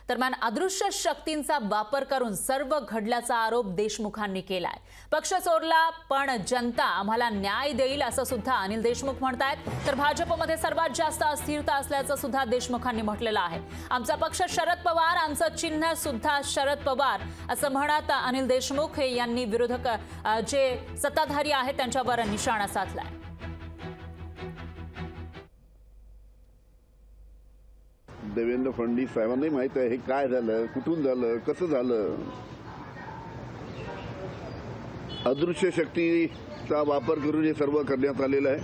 दरम्यान अदृश्य शक्तींचा वापर करून सर्व घडल्याचा आरोप देशमुखांनी केलाय। पक्ष चोरला पण जनता आम्हाला न्याय देईल असं सुद्धा अनिल देशमुख म्हणतायत। तर भाजपमध्ये सर्वात जास्त अस्थिरता असल्याचं सुद्धा देशमुखांनी म्हटलेलं आहे। आमचा पक्ष शरद पवार, आमचं चिन्ह सुद्धा शरद पवार असं म्हणत अनिल देशमुख यांनी विरोधक जे सत्ताधारी आहेत त्यांच्यावर निशाणा साधलाय। देवेंद्र फडणवीस साहेबांनाही माहित आहे हे काय झालं, कुठून झालं, कसं झालं। अदृश्य शक्तीचा वापर करून हे सर्व करण्यात आलेलं आहे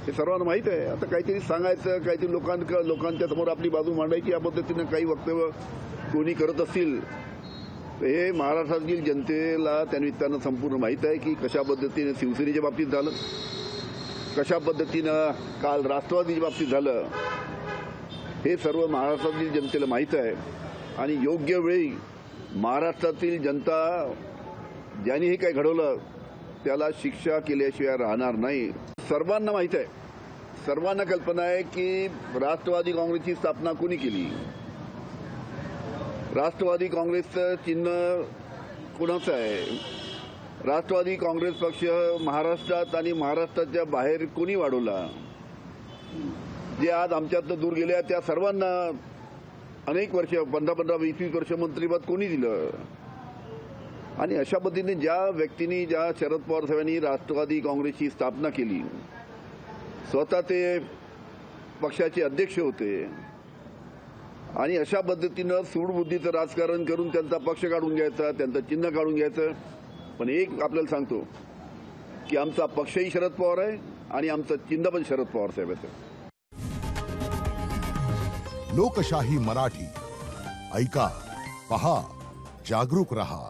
हे सर्वांना माहित आहे। आता काहीतरी सांगायचं, काहीतरी लोकांच्या समोर आपली बाजू मांडायची या पद्धतीने काही वक्तव्य कोणी करत असतील हे महाराष्ट्रातील जनतेला त्यानिमित्तानं संपूर्ण माहित आहे की कशा पद्धतीने शिवसेनेच्या बाबतीत झालं, कशा पद्धतीनं काल राष्ट्रवादीच्या बाबतीत झालं हे सर्व महाराष्ट्रातील जनतेला माहित आहे। आणि योग्य वेळी महाराष्ट्रातील जनता ज्यांनी हे काही घडवलं त्याला शिक्षा केल्याशिवाय राहणार नाही। सर्वांना माहित आहे, सर्वांना कल्पना आहे की राष्ट्रवादी काँग्रेसची स्थापना कोणी केली, राष्ट्रवादी काँग्रेसचं चिन्ह कोणाचं आहे, राष्ट्रवादी काँग्रेस पक्ष महाराष्ट्रात आणि महाराष्ट्राच्या बाहेर कोणी वाढवला, जे आज आमच्यातनं दूर गेले त्या सर्वांना अनेक वर्ष 15-15, 20-20 वर्ष मंत्रिपद कोणी दिलं। आणि अशा पद्धतीने ज्या व्यक्तींनी, ज्या शरद पवार साहेबांनी राष्ट्रवादी काँग्रेसची स्थापना केली, स्वतः ते पक्षाचे अध्यक्ष होते आणि अशा पद्धतीनं सूडबुद्धीचं राजकारण करून त्यांचा पक्ष काढून घ्यायचा, त्यांचं चिन्ह काढून घ्यायचं। पण एक आपल्याला सांगतो की आमचा पक्षही शरद पवार आहे आणि आमचं चिन्ह पण शरद पवार साहेब आहे। लोकशाही मराठी ऐका, पहा, जागरूक रहा।